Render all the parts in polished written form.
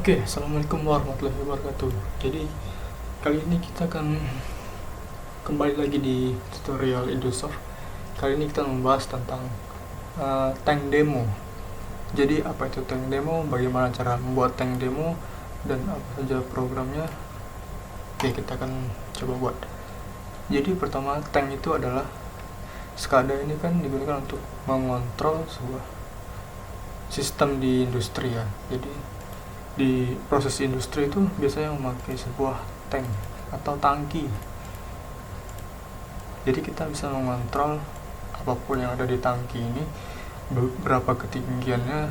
Oke, assalamualaikum warahmatullahi wabarakatuh. Jadi kali ini kita akan kembali lagi di tutorial Indosoft. Kali ini kita membahas tentang tank demo. Jadi apa itu tank demo, bagaimana cara membuat tank demo, dan apa saja programnya. Oke, kita akan coba buat. Jadi pertama, tank itu adalah SCADA ini kan digunakan untuk mengontrol sebuah sistem di industri ya. Jadi di proses industri itu biasanya memakai sebuah tank atau tangki. Jadi kita bisa mengontrol apapun yang ada di tangki ini, berapa ketinggiannya,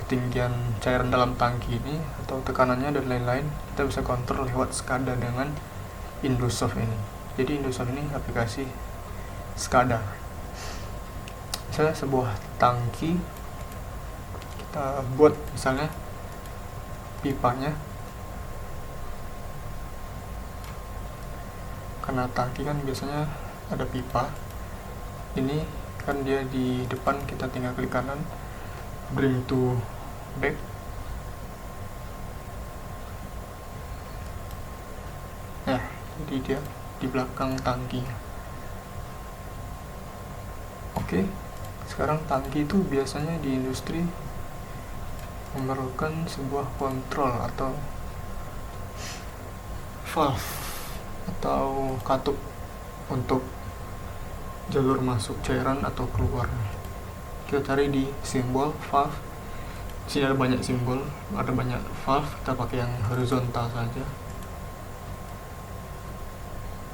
ketinggian cairan dalam tangki ini atau tekanannya dan lain-lain. Kita bisa kontrol lewat SCADA dengan Indosoft ini. Jadi Indosoft ini aplikasi SCADA. Misalnya sebuah tangki, kita buat misalnya pipanya, karena tangki kan biasanya ada pipa. Ini kan dia di depan, kita tinggal klik kanan, bring to back. Nah, jadi dia di belakang tangki. Oke, sekarang tangki itu biasanya di industri memerlukan sebuah kontrol atau valve atau katup untuk jalur masuk cairan atau keluar. Kita cari di simbol valve. Sini ada banyak simbol, ada banyak valve. Kita pakai yang horizontal saja.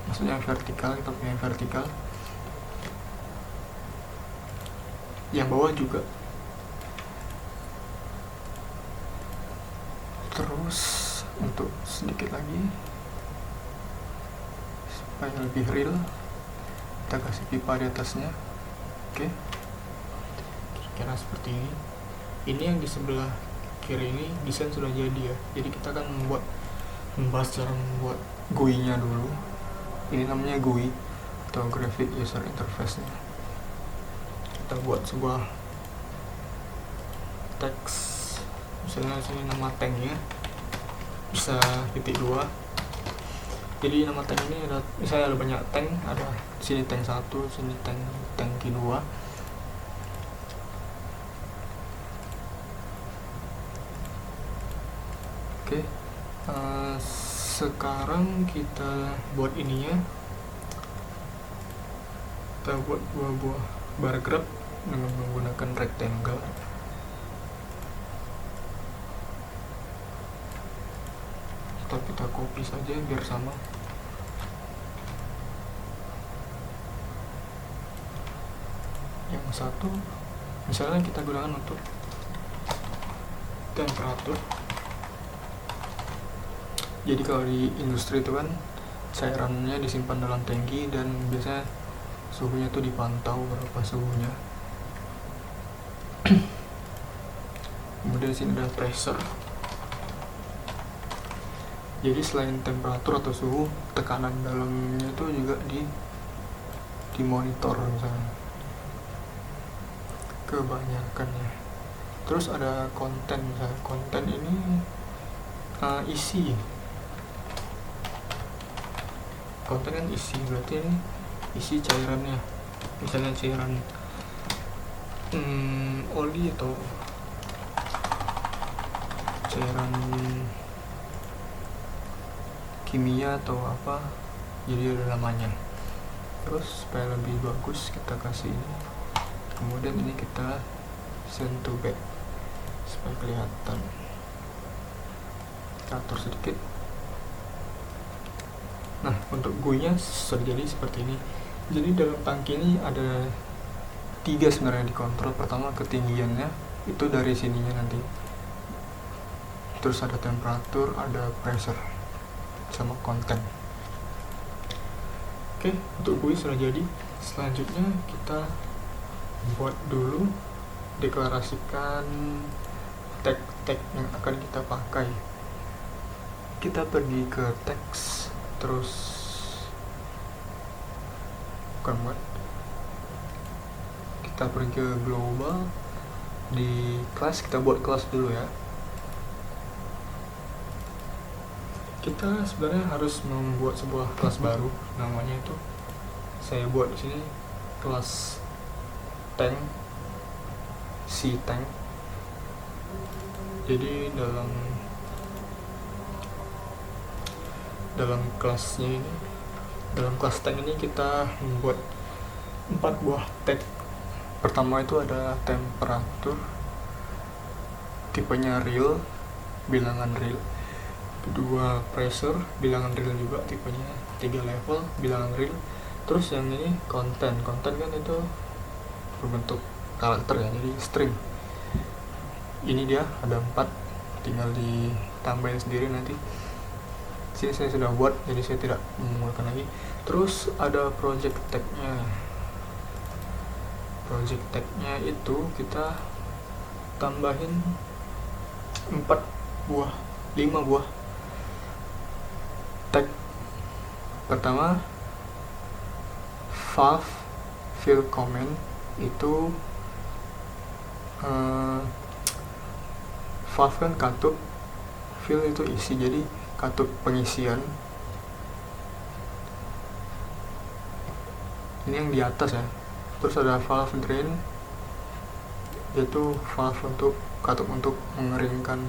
Maksudnya yang vertikal, kita pakai yang vertikal. Yang bawah juga. Terus untuk sedikit lagi supaya lebih real, kita kasih pipa di atasnya. Oke, kira-kira seperti ini. Ini yang di sebelah kiri ini desain sudah jadi ya. Jadi kita akan membahas cara membuat GUI-nya dulu. Ini namanya GUI atau Graphic User Interface-nya. Kita buat sebuah teks, misalnya sini nama tanknya bisa .2. Jadi nama tank ini ada, misalnya ada banyak tank, ada sini tank 1, sini tank 2. Oke, sekarang kita buat ininya. Kita buat buah bar graph dengan menggunakan rectangle. Kita copy saja biar sama. Yang satu misalnya kita gunakan untuk temperatur. Jadi kalau di industri itu kan cairannya disimpan dalam tangki dan biasanya suhunya tuh dipantau berapa suhunya. Kemudian sini ada pressure. Jadi selain temperatur atau suhu, tekanan dalamnya itu juga dimonitor misalnya. Kebanyakan ya. Terus ada konten, misalnya konten ini isi. Konten kan isi, berarti ini isi cairannya. Misalnya cairan oli atau cairan kimia atau apa, jadi ada namanya. Terus supaya lebih bagus kita kasih ini, kemudian ini kita send to back supaya kelihatan. Kita atur sedikit. Nah, untuk GUI-nya sudah jadi seperti ini. Jadi dalam tangki ini ada 3 sebenarnya dikontrol. Pertama ketinggiannya, itu dari sininya nanti. Terus ada temperatur, ada pressure, sama konten. Oke, untuk GUI sudah jadi. Selanjutnya kita buat dulu, deklarasikan tag yang akan kita pakai. Kita pergi ke teks, terus kita pergi ke global. Di kelas kita buat kelas dulu ya. kita sebenarnya harus membuat sebuah kelas baru, namanya itu saya buat di sini kelas tank, si tank. Jadi dalam kelasnya ini, dalam kelas tank ini kita membuat 4 buah tag. Pertama itu ada temperatur, tipenya real, bilangan real. Kedua pressure, bilangan real juga, tipenya 3 level, bilangan real. Terus yang ini konten kan itu berbentuk karakter ya, jadi string. Ini dia ada 4, tinggal ditambahin sendiri nanti. Sini saya sudah buat, jadi saya tidak menggunakan lagi. Terus ada project tag-nya. Project tag-nya itu kita tambahin 5 buah tag. Pertama, valve fill comment itu valve kan katup, fill itu isi, jadi katup pengisian. Ini yang di atas ya. Terus ada valve drain, yaitu valve untuk katup untuk mengeringkan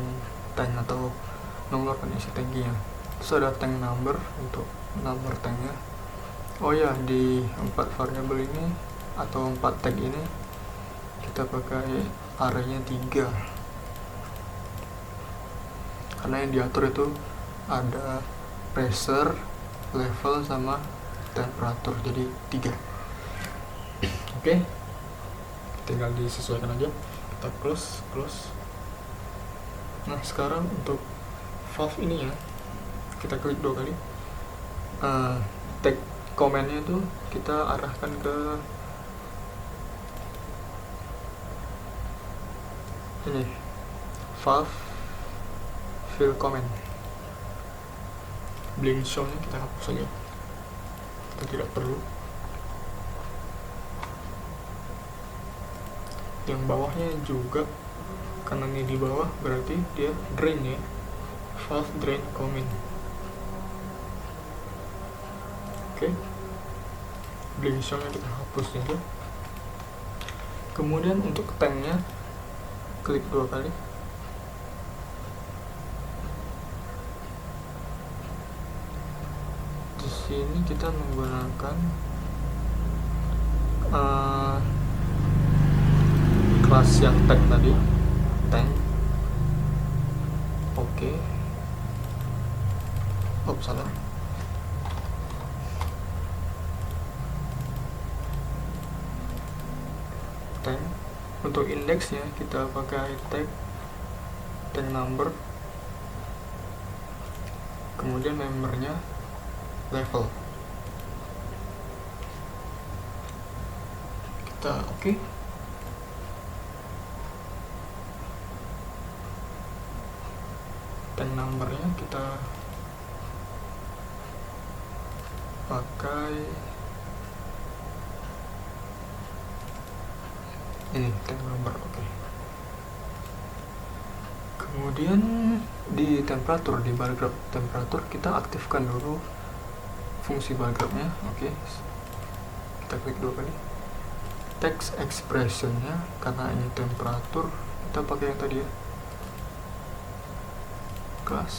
tank atau mengeluarkan isi tangkinya. Terus ada tank number untuk nomor tanknya. Oh ya, di 4 variabel ini atau 4 tag ini kita pakai arraynya 3, karena yang diatur itu ada pressure, level, sama temperatur, jadi 3. Oke, tinggal disesuaikan aja. Kita close. Nah, sekarang untuk valve ini ya, kita klik 2 kali. Tag komennya itu kita arahkan ke ini, valve fill comment. Blink show-nya kita hapus saja, kita tidak perlu. Yang bawahnya juga, karena ini di bawah berarti dia drain ya, valve drain comment. Oke, blink show-nya kita hapus juga. Kemudian untuk tanknya klik 2 kali. Di sini kita menggunakan kelas yang tag tadi, tank. Oke. Salah. Tank. Untuk indeksnya kita pakai tag tank number, kemudian membernya level. Kita oke. Tank numbernya kita pakai ini, tank number. Oke. Kemudian di temperatur, di bar graph temperatur kita aktifkan dulu fungsi bar graph-nya. Oke. Kita klik 2 kali. Text expression-nya, karena ini temperatur, kita pakai yang tadi ya, kelas.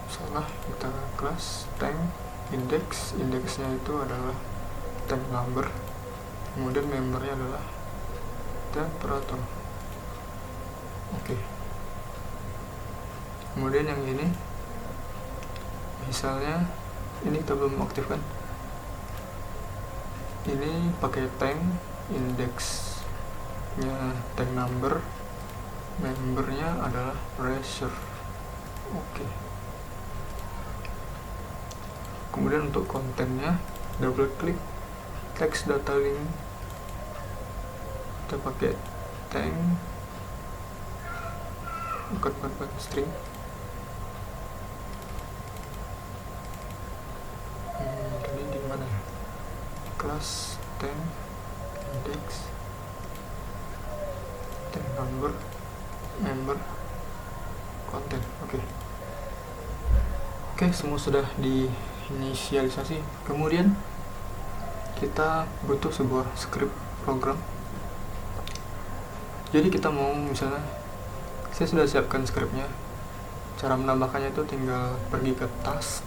Salah, kita kelas tank index. Indeksnya itu adalah tank number, kemudian membernya adalah temperatur. Oke. Kemudian yang ini, misalnya ini kita belum aktifkan, ini pakai tank, indeksnya tank number, membernya adalah pressure. Oke. Kemudian untuk kontennya, double klik text data link, kita pakai tank, bukan string. Ini di mana ya? Kelas tank index tank number, member konten. Oke, semua sudah diinisialisasi. Kemudian kita butuh sebuah script program. Jadi kita mau, misalnya saya sudah siapkan scriptnya. Cara menambahkannya itu tinggal pergi ke task,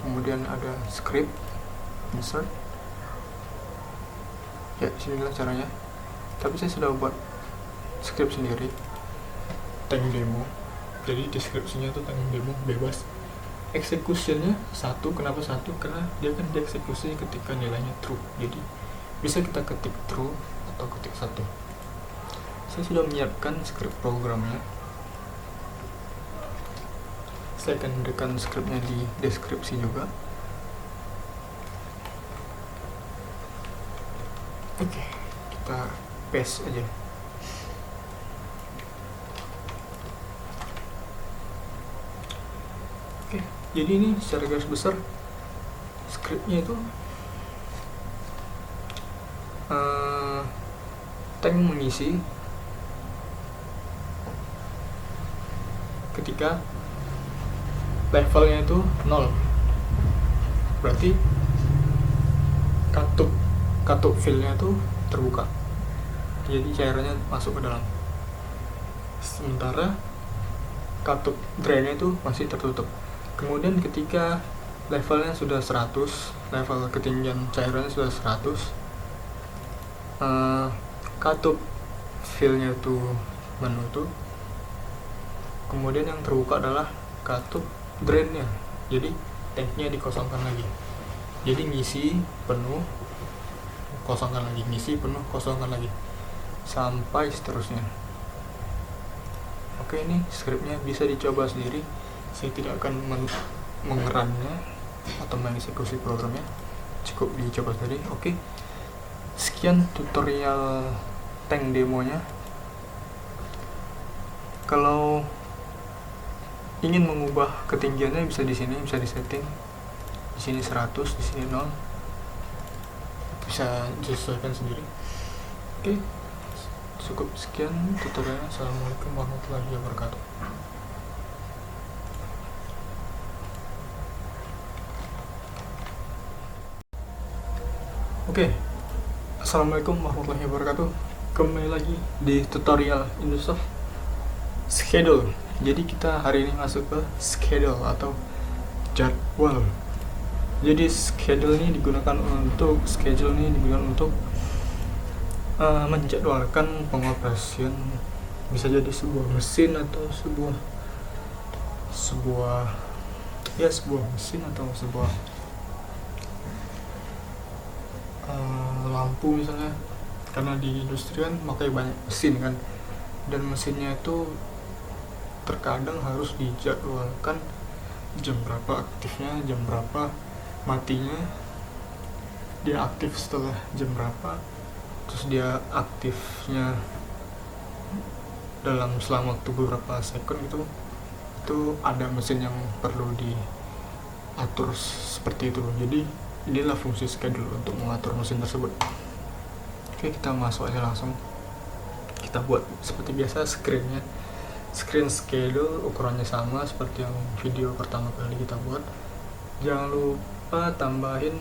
kemudian ada script, insert. Ya, sinilah caranya. Tapi saya sudah buat script sendiri, tank demo. Jadi deskripsinya tuh tank demo bebas. Executionnya 1. Kenapa 1? Karena dia kan dieksekusi ketika nilainya true. Jadi bisa kita ketik true atau ketik 1. Saya sudah menyiapkan script programnya. Saya akan berikan scriptnya di deskripsi juga. Oke, kita paste aja. Oke, jadi ini secara garis besar scriptnya itu tank mengisi ketika levelnya itu 0. Berarti katup fillnya itu terbuka, jadi cairannya masuk ke dalam. Sementara katup drainnya itu masih tertutup. Kemudian ketika levelnya sudah 100, level ketinggian cairannya sudah 100, katup fillnya itu menutup. Kemudian yang terbuka adalah katup drainnya, jadi tanknya dikosongkan lagi. Jadi ngisi penuh, kosongkan lagi, ngisi penuh, kosongkan lagi, sampai seterusnya. Oke, ini scriptnya bisa dicoba sendiri. Saya tidak akan mengerannya atau mengeksekusi programnya, cukup dicoba sendiri. Oke, sekian tutorial tank demonya. Kalau ingin mengubah ketinggiannya bisa di sini, bisa disetting. Di sini 100, di sini 0. Bisa disesuaikan sendiri. Oke, cukup sekian tutorialnya. Assalamualaikum warahmatullahi wabarakatuh. Oke, assalamualaikum warahmatullahi wabarakatuh. Kembali lagi di tutorial Indosoft schedule. Jadi kita hari ini masuk ke schedule atau jadwal. Jadi schedule ini digunakan untuk menjadwalkan pengoperasian, bisa jadi sebuah mesin atau sebuah mesin atau sebuah lampu misalnya. Karena di industri kan pakai banyak mesin kan, dan mesinnya itu terkadang harus dijadwalkan jam berapa aktifnya, jam berapa matinya. Dia aktif setelah jam berapa, terus dia aktifnya selama waktu beberapa second gitu. Itu ada mesin yang perlu diatur seperti itu. Jadi inilah fungsi schedule untuk mengatur mesin tersebut. Oke, kita masuk aja langsung. Kita buat seperti biasa screen schedule, ukurannya sama seperti yang video pertama kali kita buat. Jangan lupa tambahin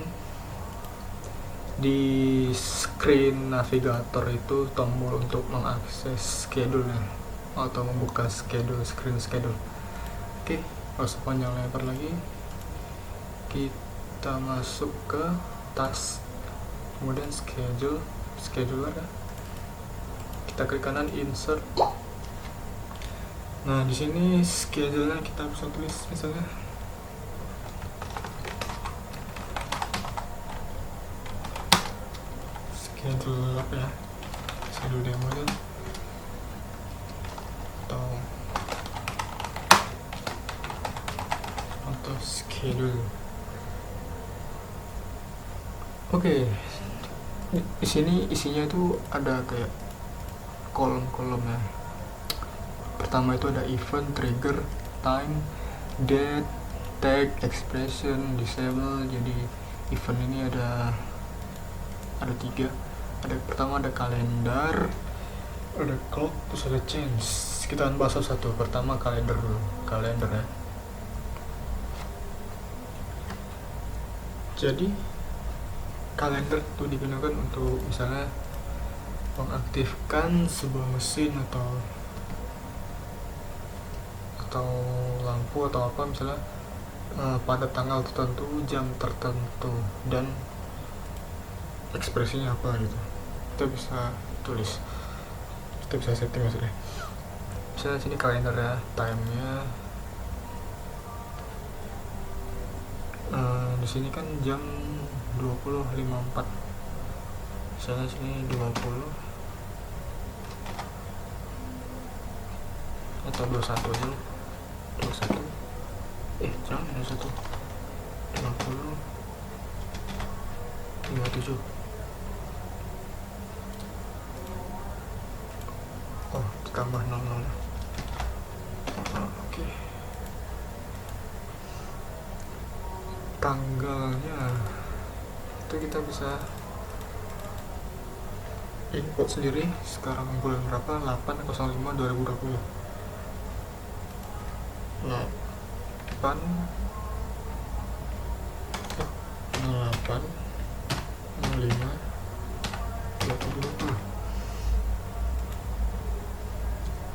di screen navigator itu tombol untuk mengakses schedule-nya atau membuka screen schedule. Oke, nggak usah panjang lebar lagi. Kita masuk ke task, kemudian scheduler ya. Kita klik kanan, insert. Nah, di sini schedule-nya kita bisa tulis misalnya schedule apa ya? Schedule demo itu atau schedule. Oke. Di sini isinya itu ada kayak kolom-kolomnya. Pertama itu ada event, trigger, time, date, tag, expression, disable. Jadi event ini ada 3. Pertama ada kalendar, ada clock, terus ada change. Kita akan bahas satu. Pertama kalender dulu, kalender ya. Jadi kalender itu digunakan untuk misalnya mengaktifkan sebuah mesin atau lampu atau apa, misalnya pada tanggal tertentu, jam tertentu, dan ekspresinya apa gitu. Kita bisa tulis, kita bisa setting maksudnya. Misalnya sini kalender ya, time-nya di sini kan jam 20.54. Misalnya sini 20 atau 21 aja, 21 jangan 21, 20, 27. Oh, ditambah 00. Oke. Tanggalnya itu kita bisa input sendiri. Sekarang bulan berapa? 8/05/2020. 8/05/2020.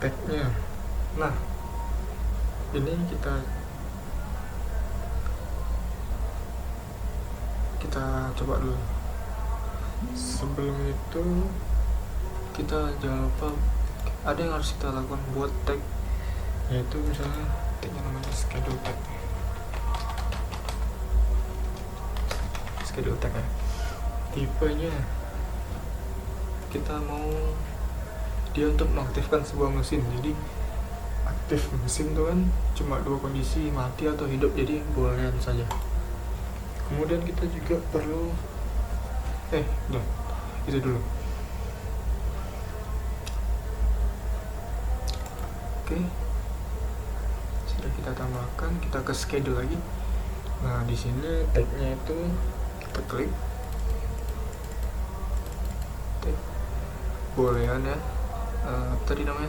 Tagnya. Nah, ini kita coba dulu. Sebelum itu kita jangan lupa ada yang harus kita lakukan buat tag, yaitu misalnya tagnya namanya schedule tag ya. Tipenya kita mau dia untuk mengaktifkan sebuah mesin. Jadi aktif mesin itu kan cuma dua kondisi, mati atau hidup, jadi boolean saja. Kemudian kita juga perlu itu dulu. Oke, sudah kita tambahkan, kita ke schedule lagi. Nah, di sini tagnya itu kita klik tag boolean ya, tadi namanya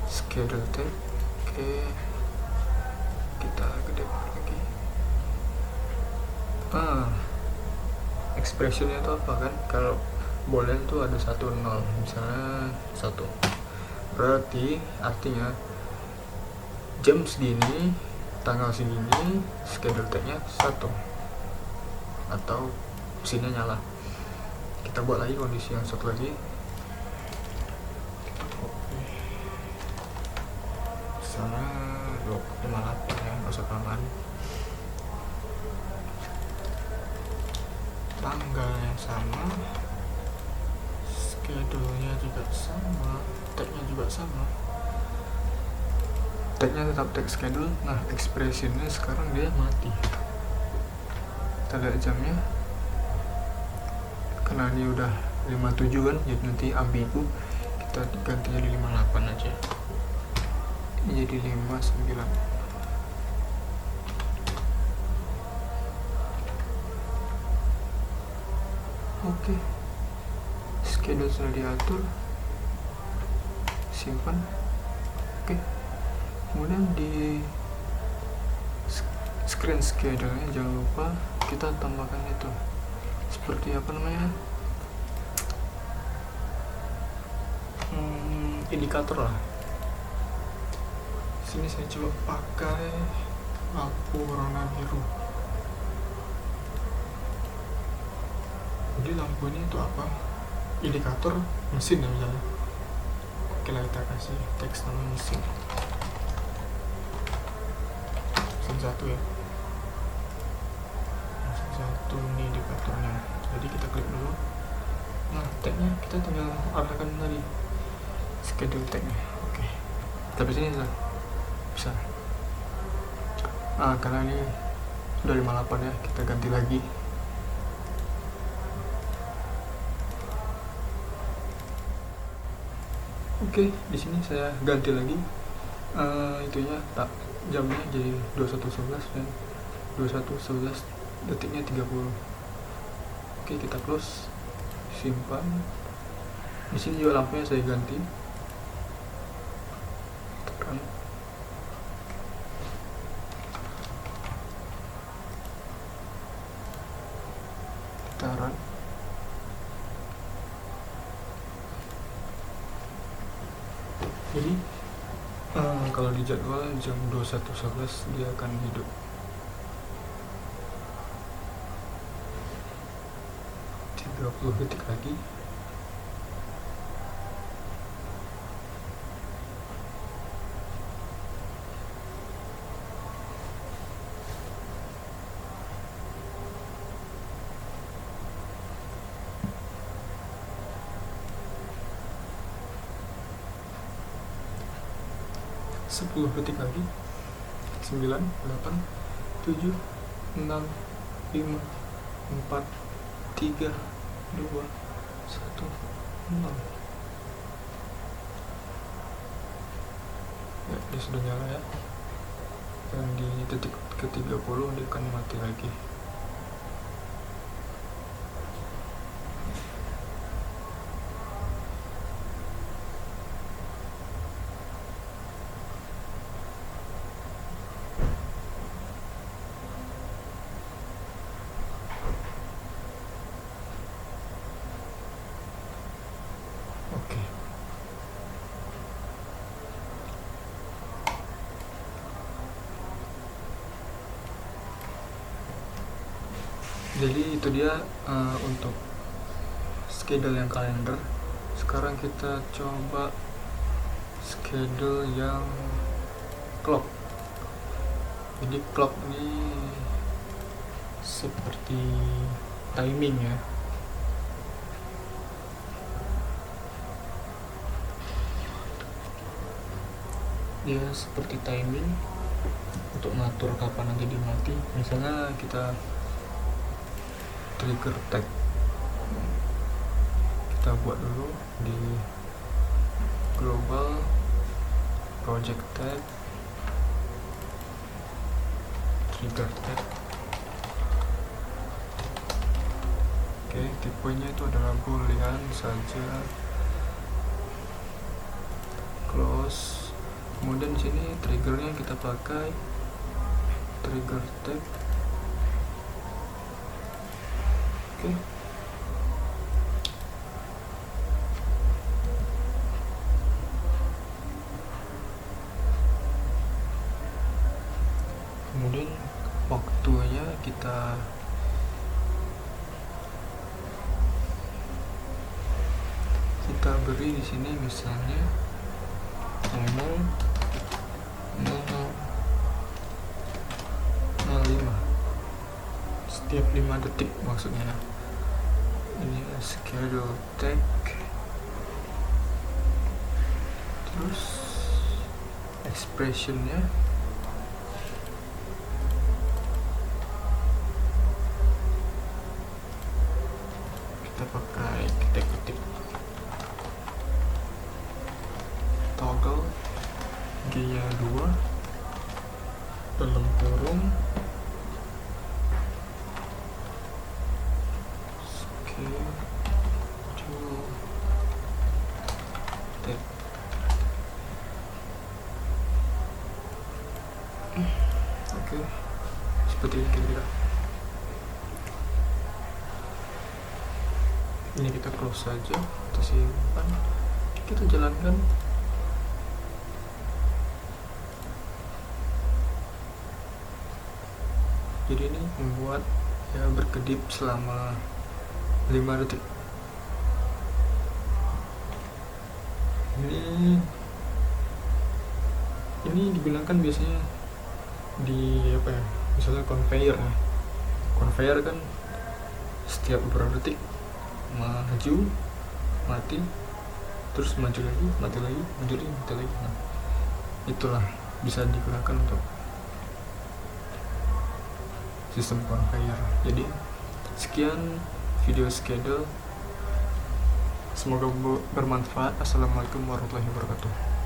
schedule tag. Oke, kita gede lagi. Expressionnya itu apa kan? Kalau boolean tuh ada 1, 0, misalnya 1, berarti artinya jam segini, tanggal segini, schedule tagnya 1, atau mesinnya nyala. Kita buat lagi kondisi yang satu lagi. Misalnya 58 ya, nggak usah kelamaan. Tanggal yang sama, schedule-nya juga sama, tag-nya juga sama. Tag-nya tetap tag schedule. Nah, expression-nya sekarang dia mati. Kita lihat jamnya. Karena ini udah 57 kan, jadi nanti ambigu. Kita ganti jadi 58 aja. Ini jadi 59. Oke, schedule sudah diatur, simpan. Oke, kemudian di screen schedule-nya jangan lupa kita tambahkan itu seperti apa namanya, indikator lah. Sini saya coba pakai lampu warna biru. Jadi lampu ini itu apa? Indikator mesin ya misalnya. Oke lah, kita kasih teks nama mesin 1 ya. Mesin 1 ini indikatornya. Jadi kita klik dulu. Nah, tagnya kita tinggal arahkan tadi schedule tagnya. Oke, tapi sini bisa. Karena ini sudah 58 ya, kita ganti lagi. Oke, di sini saya ganti lagi itunya, jamnya jadi 21.11 dan 21.11 detiknya 30. Oke, kita close, simpan. Di sini juga lampunya saya ganti sekitaran. Jadi kalau di jadwal jam 21.11 dia akan hidup. Tiga 30 detik lagi. Sepuluh detik lagi. 9, 8, 7, 6, 5, 4, 3, 2, 1, 0. Ya, dia sudah nyala ya. Dan di detik ke-30 dia akan mati lagi. Oke. Jadi itu dia untuk schedule yang kalender. Sekarang kita coba schedule yang clock. Jadi clock ini seperti timing ya. Dia seperti timing untuk ngatur kapan nanti dia mati. Misalnya kita trigger tag, kita buat dulu di global project tag, trigger tag. Oke, tipenya itu adalah boolean saja. Close. Kemudian di sini triggernya kita pakai trigger tag. Oke. Kemudian waktunya kita beri di sini misalnya 0,05 setiap 5 detik maksudnya. Ini schedule tag, terus expressionnya kita pakai ketik toggle G-nya 2 dalam kurung schedule tag. Oke, seperti ini kira-kira. Ini kita close saja, kita simpan, kita jalankan. Jadi ini membuat ya berkedip selama 5 detik. Ini digunakan biasanya di apa ya? Misalnya conveyor ya. Conveyor kan setiap beberapa detik maju, mati, terus maju lagi, mati lagi, maju lagi, mati lagi. Nah, itulah bisa digunakan untuk sistem conveyor. Jadi sekian video schedule, semoga bermanfaat. Assalamualaikum warahmatullahi wabarakatuh.